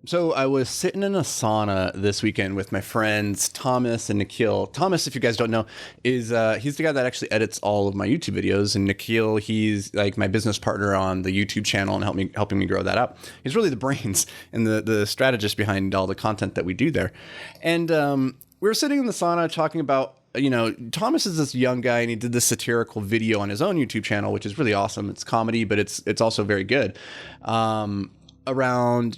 So I was sitting in a sauna this weekend with my friends Thomas and Nikhil. Thomas, if you guys don't know, is he's the guy that actually edits all of my YouTube videos, and Nikhil, he's like my business partner on the YouTube channel and helping me grow that up. He's really the brains and the strategist behind all the content that we do there. And we were sitting in the sauna talking about, Thomas is this young guy and he did this satirical video on his own YouTube channel, which is really awesome. It's comedy, but it's also very good. Around,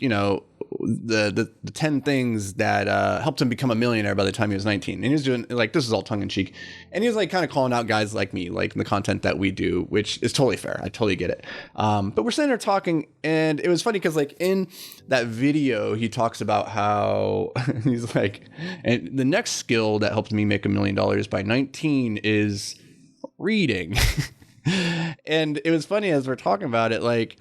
the 10 things that helped him become a millionaire by the time he was 19. And he was doing like, this is all tongue in cheek. And he was like kind of calling out guys like me, like the content that we do, which is totally fair. I totally get it. But we're sitting there talking, and it was funny because like in that video, he talks about how he's like, and the next skill that helped me make $1 million by 19 is reading. And it was funny as we're talking about it, like,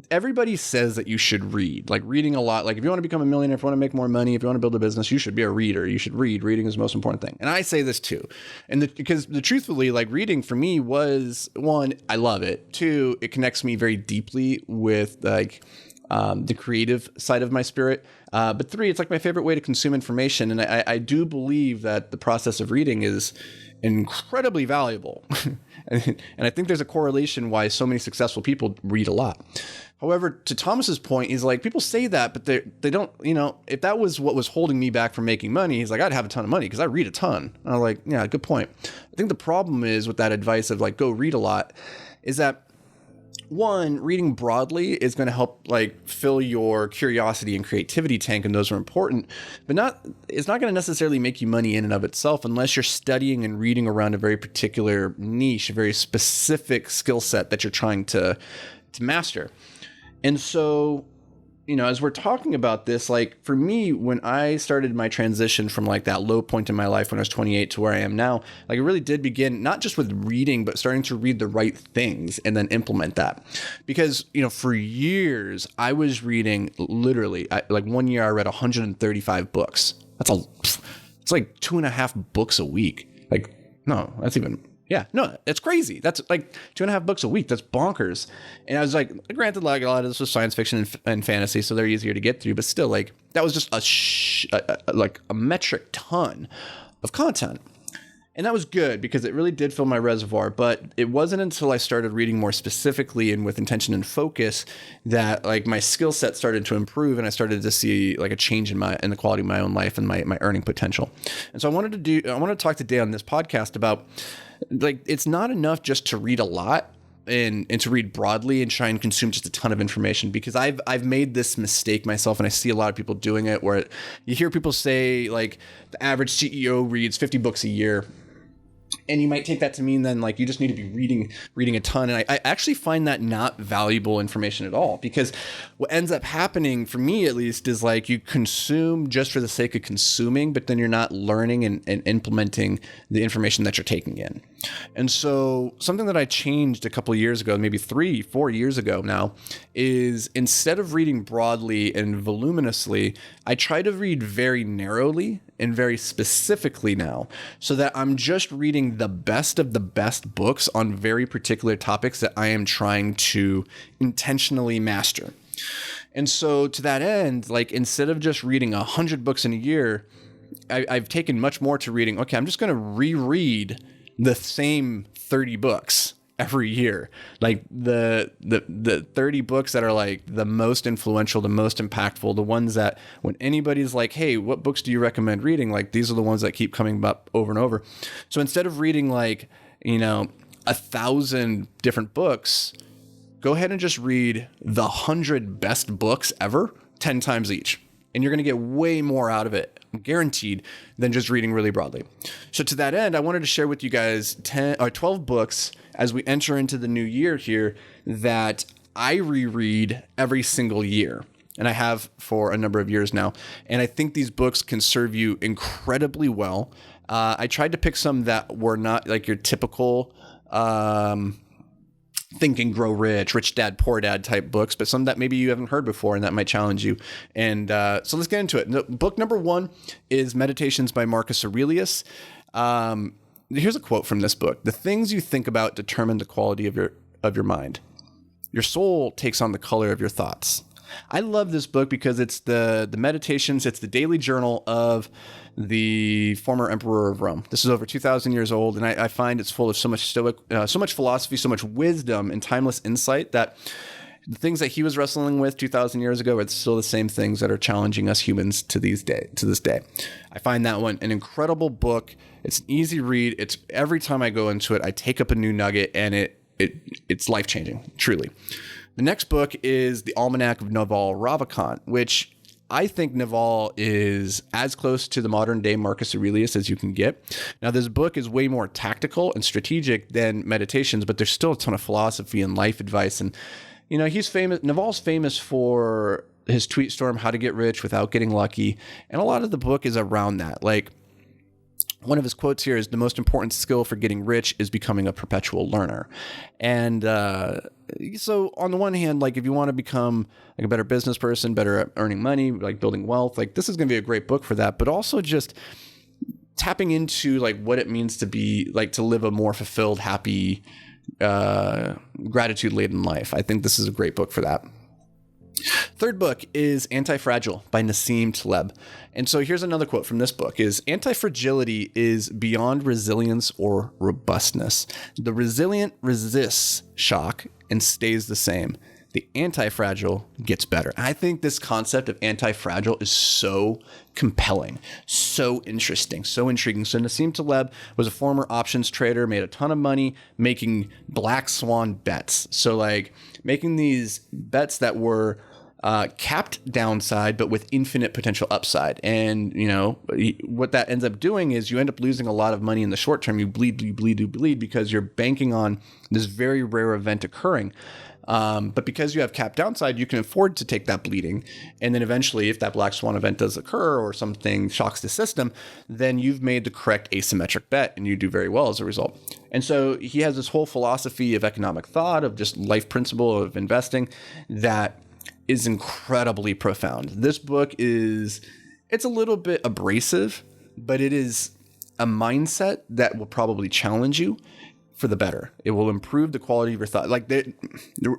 everybody says that you should read, like reading a lot. Like if you want to become a millionaire, if you want to make more money, if you want to build a business, you should be a reader. You should read. Reading is the most important thing. And I say this too. And because truthfully, like reading for me was, one, I love it. Two, it connects me very deeply with like the creative side of my spirit. But three, it's like my favorite way to consume information. And I do believe that the process of reading is incredibly valuable. And I think there's a correlation why so many successful people read a lot. However, to Thomas's point, he's like, people say that, but they don't, if that was what was holding me back from making money, he's like, I'd have a ton of money because I read a ton. And I'm like, yeah, good point. I think the problem is with that advice of like, go read a lot, is that one, reading broadly is going to help like fill your curiosity and creativity tank, and those are important, but it's not going to necessarily make you money in and of itself unless you're studying and reading around a very particular niche, a very specific skill set that you're trying to master. And so, as we're talking about this, like for me, when I started my transition from like that low point in my life when I was 28 to where I am now, like it really did begin not just with reading, but starting to read the right things and then implement that. Because, for years I was reading literally, like 1 year I read 135 books. It's like 2.5 books a week. Like, no, that's even... Yeah, no, it's crazy. That's like 2.5 books a week. That's bonkers. And I was like, granted, like a lot of this was science fiction and fantasy, so they're easier to get through. But still, like that was just a metric ton of content. And that was good because it really did fill my reservoir. But it wasn't until I started reading more specifically and with intention and focus that like my skill set started to improve, and I started to see like a change in the quality of my own life and my earning potential. And so I wanted to talk today on this podcast about like it's not enough just to read a lot and to read broadly and try and consume just a ton of information, because I've made this mistake myself, and I see a lot of people doing it where you hear people say like the average CEO reads 50 books a year. And you might take that to mean then like you just need to be reading a ton. And I actually find that not valuable information at all, because what ends up happening for me at least is like you consume just for the sake of consuming, but then you're not learning and implementing the information that you're taking in. And so something that I changed a couple of years ago, maybe 3-4 years ago now, is instead of reading broadly and voluminously, I try to read very narrowly and very specifically now, so that I'm just reading the best of the best books on very particular topics that I am trying to intentionally master. And so to that end, like instead of just reading 100 books in a year, I've taken much more to reading. Okay, I'm just going to reread the same 30 books every year, like the 30 books that are like the most influential, the most impactful, the ones that when anybody's like, hey, what books do you recommend reading? Like these are the ones that keep coming up over and over. So instead of reading like, 1,000 different books, go ahead and just read the 100 best books ever 10 times each. And you're going to get way more out of it, guaranteed, than just reading really broadly. So to that end, I wanted to share with you guys 12 books as we enter into the new year here that I reread every single year. And I have for a number of years now. And I think these books can serve you incredibly well. I tried to pick some that were not like your typical Think and Grow Rich, Rich Dad, Poor Dad type books, but some that maybe you haven't heard before and that might challenge you. And so let's get into it. Book number 1 is Meditations by Marcus Aurelius. Here's a quote from this book. The things you think about determine the quality of your mind. Your soul takes on the color of your thoughts. I love this book because it's the meditations, it's the daily journal of the former emperor of Rome. This is over 2,000 years old, and I find it's full of so much so much philosophy, so much wisdom and timeless insight that the things that he was wrestling with 2,000 years ago are still the same things that are challenging us humans to this day. I find that one an incredible book. It's an easy read. It's every time I go into it, I take up a new nugget, and it's life-changing, truly. The next book is The Almanac of Naval Ravikant, which I think Naval is as close to the modern day Marcus Aurelius as you can get. Now, this book is way more tactical and strategic than Meditations, but there's still a ton of philosophy and life advice. And, you know, Naval's famous for his tweet storm, How to Get Rich Without Getting Lucky. And a lot of the book is around that. Like, one of his quotes here is, the most important skill for getting rich is becoming a perpetual learner. And so on the one hand, like if you want to become like a better business person, better at earning money, like building wealth, like this is going to be a great book for that. But also just tapping into like what it means to be like to live a more fulfilled, happy, gratitude-laden life. I think this is a great book for that. Third book is Anti-Fragile by Nassim Taleb. And so here's another quote from this book is, anti-fragility is beyond resilience or robustness. The resilient resists shock and stays the same. The anti-fragile gets better. I think this concept of anti-fragile is so compelling, so interesting, so intriguing. So Nassim Taleb was a former options trader, made a ton of money making black swan bets. So like making these bets that were capped downside, but with infinite potential upside. And, you know, what that ends up doing is you end up losing a lot of money in the short term. You bleed because you're banking on this very rare event occurring. But because you have capped downside, you can afford to take that bleeding. And then eventually, if that black swan event does occur or something shocks the system, then you've made the correct asymmetric bet and you do very well as a result. And so he has this whole philosophy of economic thought, of just life principle of investing that is incredibly profound. This book it's a little bit abrasive, but it is a mindset that will probably challenge you for the better. It will improve the quality of your thought. Like,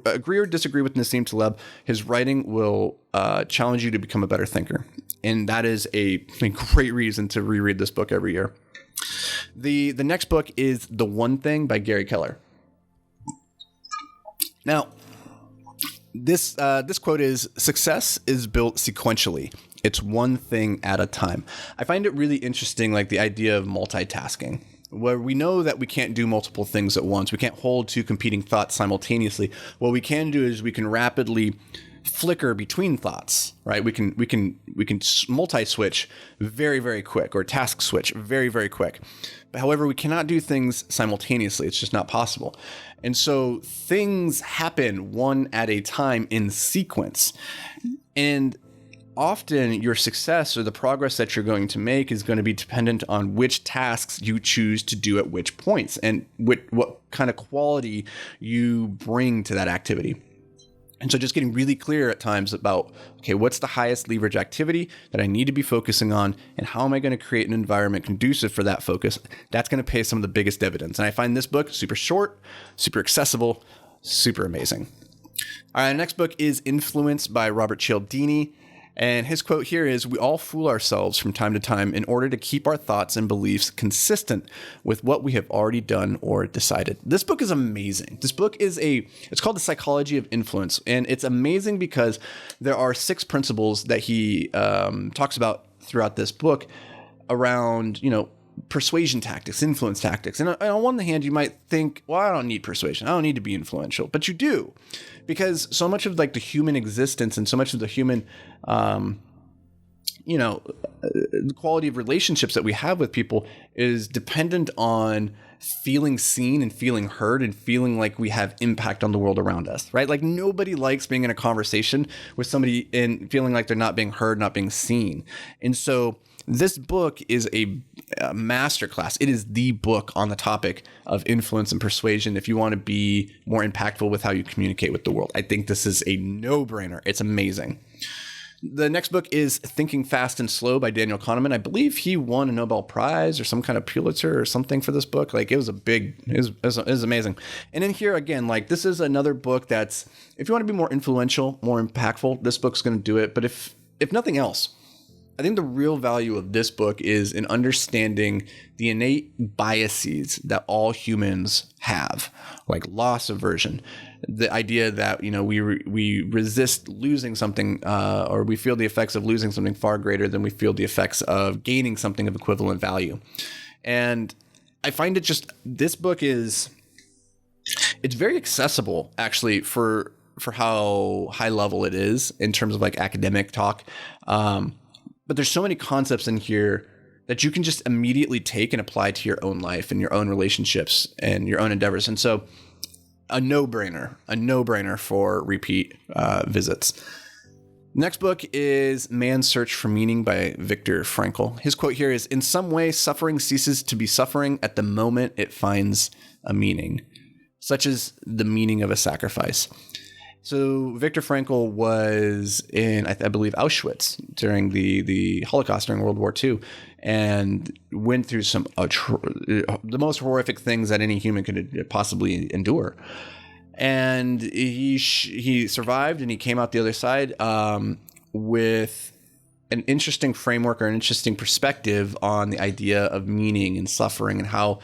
agree or disagree with Nassim Taleb, his writing will challenge you to become a better thinker. And that is a great reason to reread this book every year. The next book is The One Thing by Gary Keller. Now, this quote is, success is built sequentially. It's one thing at a time. I find it really interesting, like the idea of multitasking, where we know that we can't do multiple things at once. We can't hold two competing thoughts simultaneously. What we can do is we can rapidly flicker between thoughts, right? We can multi-switch very, very quick, or task switch very, very quick. But however, we cannot do things simultaneously. It's just not possible. And so things happen one at a time in sequence. And often your success or the progress that you're going to make is going to be dependent on which tasks you choose to do at which points and what kind of quality you bring to that activity. And so just getting really clear at times about, okay, what's the highest leverage activity that I need to be focusing on, and how am I going to create an environment conducive for that focus? That's going to pay some of the biggest dividends. And I find this book super short, super accessible, super amazing. All right, our next book is Influence by Robert Cialdini. And his quote here is, we all fool ourselves from time to time in order to keep our thoughts and beliefs consistent with what we have already done or decided. This book is amazing. This book it's called The Psychology of Influence. And it's amazing because there are 6 principles that he talks about throughout this book around, you know, persuasion tactics, influence tactics. And on one hand, you might think, well, I don't need persuasion. I don't need to be influential. But you do, because so much of like the human existence and so much of the human, the quality of relationships that we have with people is dependent on feeling seen and feeling heard and feeling like we have impact on the world around us, right? Like nobody likes being in a conversation with somebody and feeling like they're not being heard, not being seen. And so this book is a masterclass. It is the book on the topic of influence and persuasion if you want to be more impactful with how you communicate with the world. I think this is a no-brainer. It's amazing. The next book is Thinking Fast and Slow by Daniel Kahneman. I believe he won a Nobel Prize or some kind of Pulitzer or something for this book. Like, it was amazing. And in here, again, like, this is another book that's, if you want to be more influential, more impactful, this book's going to do it. But if nothing else, I think the real value of this book is in understanding the innate biases that all humans have, like loss aversion, the idea that, we resist losing something, or we feel the effects of losing something far greater than we feel the effects of gaining something of equivalent value. And I find this book it's very accessible, actually, for how high level it is in terms of like academic talk. But there's so many concepts in here that you can just immediately take and apply to your own life and your own relationships and your own endeavors. And so a no-brainer for repeat visits. Next book is Man's Search for Meaning by Viktor Frankl. His quote here is, "In some way, suffering ceases to be suffering at the moment it finds a meaning, such as the meaning of a sacrifice." So Viktor Frankl was in, I believe, Auschwitz during the Holocaust, during World War II, and went through the most horrific things that any human could possibly endure. And he survived, and he came out the other side with an interesting framework or an interesting perspective on the idea of meaning and suffering, and how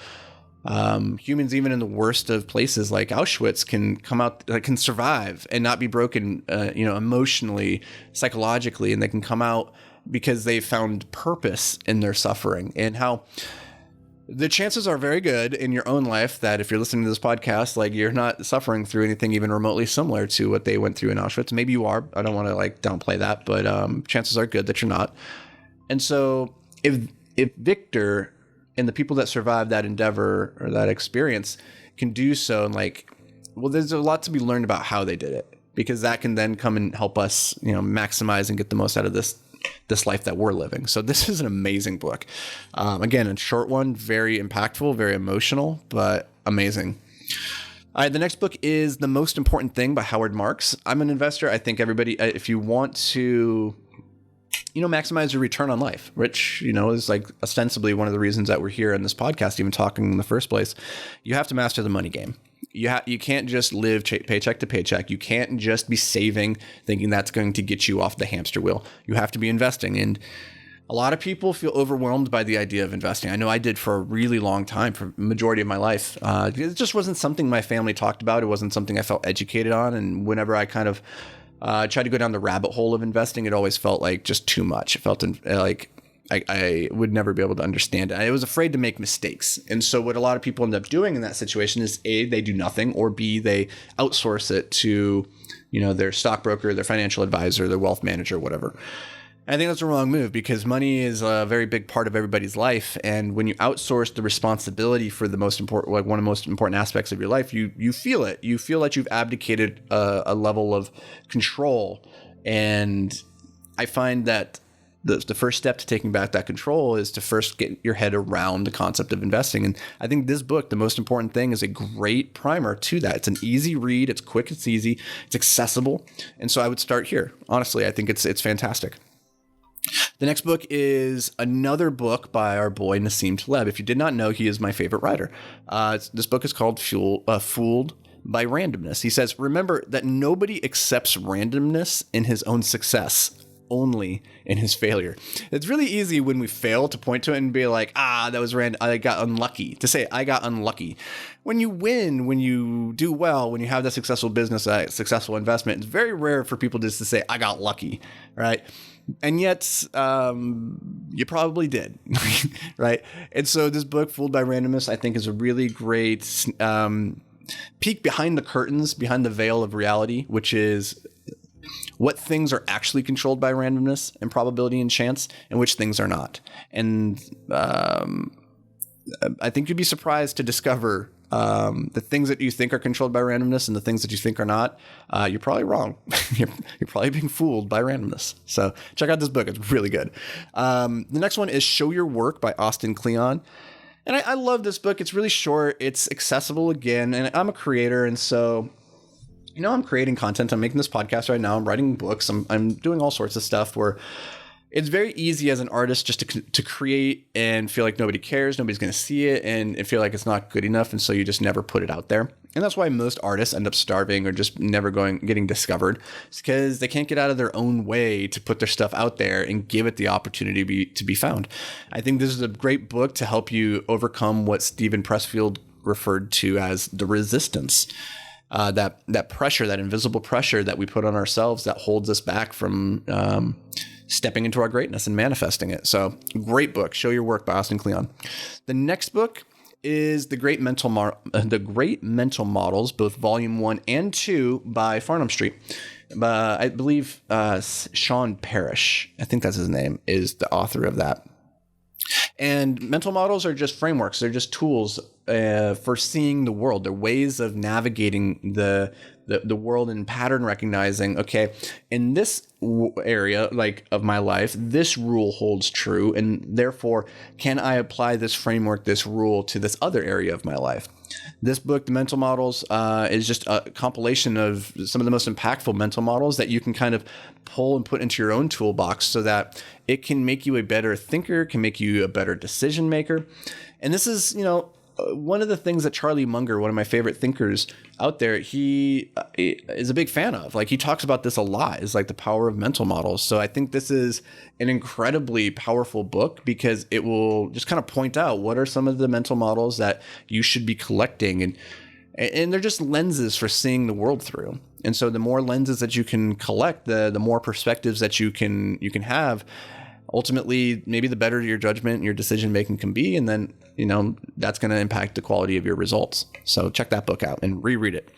humans, even in the worst of places like Auschwitz, can survive and not be broken, emotionally, psychologically, and they can come out because they found purpose in their suffering. And how the chances are very good in your own life that if you're listening to this podcast, like, you're not suffering through anything even remotely similar to what they went through in Auschwitz. Maybe you are. I don't want to downplay that, but chances are good that you're not. And so if Victor and the people that survived that endeavor or that experience can do so, and there's a lot to be learned about how they did it, because that can then come and help us, maximize and get the most out of this life that we're living. So this is an amazing book. Again, a short one, very impactful, very emotional, but amazing. All right, the next book is The Most Important Thing by Howard Marks. I'm an investor. I think everybody, if you want to maximize your return on life, which, is like ostensibly one of the reasons that we're here in this podcast, even talking in the first place, you have to master the money game. You can't just live paycheck to paycheck. You can't just be saving, thinking that's going to get you off the hamster wheel. You have to be investing. And a lot of people feel overwhelmed by the idea of investing. I know I did for a really long time, for the majority of my life. It just wasn't something my family talked about. It wasn't something I felt educated on. And whenever I kind of tried to go down the rabbit hole of investing, it always felt like just too much. It felt like I would never be able to understand it. I was afraid to make mistakes. And so what a lot of people end up doing in that situation is A, they do nothing, or B, they outsource it to, their stockbroker, their financial advisor, their wealth manager, whatever. I think that's a wrong move, because money is a very big part of everybody's life. And when you outsource the responsibility for the most important, one of the most important aspects of your life, you feel it. You feel that you've abdicated a level of control. And I find that the first step to taking back that control is to first get your head around the concept of investing. And I think this book, The Most Important Thing, is a great primer to that. It's an easy read. It's quick. It's easy. It's accessible. And so I would start here. Honestly, I think it's fantastic. The next book is another book by our boy Nassim Taleb. If you did not know, he is my favorite writer. This book is called Fooled by Randomness. He says, "Remember that nobody accepts randomness in his own success, only in his failure." It's really easy when we fail to point to it and be like, that was random. I got unlucky. To say I got unlucky. When you win, when you do well, when you have that successful business, successful investment, it's very rare for people just to say, I got lucky, right? And yet, you probably did, right? And so this book, Fooled by Randomness, I think is a really great peek behind the curtains, behind the veil of reality, which is what things are actually controlled by randomness and probability and chance, and which things are not. And I think you'd be surprised to discover the things that you think are controlled by randomness and the things that you think are not. You're probably wrong. You're probably being fooled by randomness. So check out this book. It's really good. The next one is Show Your Work by Austin Kleon. And I love this book. It's really short. It's accessible again. And I'm a creator. And so I'm creating content. I'm making this podcast right now. I'm writing books. I'm doing all sorts of stuff where it's very easy as an artist just to create and feel like nobody cares, nobody's going to see it, and feel like it's not good enough, and so you just never put it out there. And that's why most artists end up starving or just never getting discovered. It's because they can't get out of their own way to put their stuff out there and give it the opportunity to be found. I think this is a great book to help you overcome what Steven Pressfield referred to as the resistance. That pressure, that invisible pressure that we put on ourselves that holds us back from stepping into our greatness and manifesting it. So great book, Show Your Work by Austin Kleon. The next book is The Great Mental Models, both volume 1 and 2 by Farnham Street. I believe Shane Parrish, I think that's his name, is the author of that. And mental models are just frameworks. They're just tools for seeing the world. They're ways of navigating the world and pattern recognizing, okay, in this area of my life, this rule holds true. And therefore, can I apply this framework, this rule to this other area of my life? This book, The Mental Models, is just a compilation of some of the most impactful mental models that you can kind of pull and put into your own toolbox so that it can make you a better thinker, can make you a better decision maker. And this is, one of the things that Charlie Munger, one of my favorite thinkers out there, he is a big fan of. He talks about this a lot, is the power of mental models. So I think this is an incredibly powerful book because it will just kind of point out what are some of the mental models that you should be collecting. And they're just lenses for seeing the world through. And so the more lenses that you can collect, the more perspectives that you can have, ultimately, maybe the better your judgment and your decision making can be. And then, that's going to impact the quality of your results. So check that book out and reread it.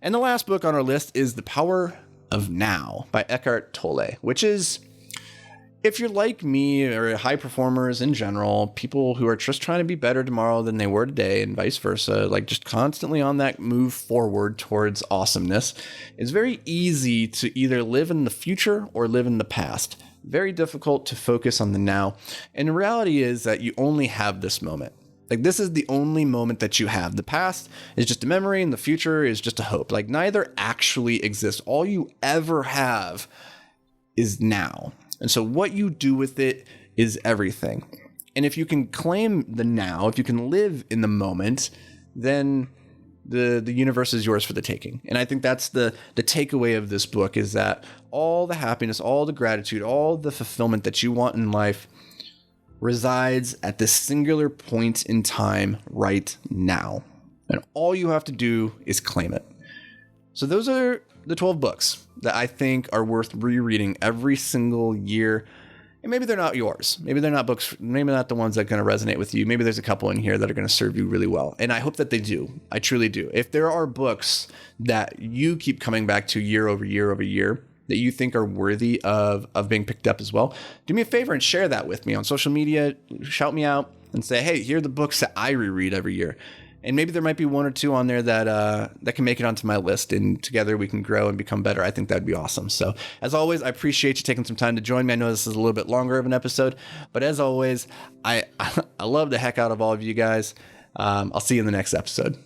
And the last book on our list is The Power of Now by Eckhart Tolle, which is, if you're like me or high performers in general, people who are just trying to be better tomorrow than they were today and vice versa, just constantly on that move forward towards awesomeness, it's very easy to either live in the future or live in the past. Very difficult to focus on the now. And the reality is that you only have this moment. This is the only moment that you have. The past is just a memory and the future is just a hope. Neither actually exists. All you ever have is now. And so what you do with it is everything. And if you can claim the now, if you can live in the moment, then the universe is yours for the taking. And I think that's the takeaway of this book, is that all the happiness, all the gratitude, all the fulfillment that you want in life resides at this singular point in time right now. And all you have to do is claim it. So those are the 12 books that I think are worth rereading every single year. And maybe they're not yours. Maybe they're not books. Maybe not the ones that are going to resonate with you. Maybe there's a couple in here that are going to serve you really well. And I hope that they do. I truly do. If there are books that you keep coming back to year over year over year that you think are worthy of being picked up as well, do me a favor and share that with me on social media. Shout me out and say, hey, here are the books that I reread every year. And maybe there might be one or two on there that can make it onto my list, and together we can grow and become better. I think that'd be awesome. So as always, I appreciate you taking some time to join me. I know this is a little bit longer of an episode, but as always, I love the heck out of all of you guys. I'll see you in the next episode.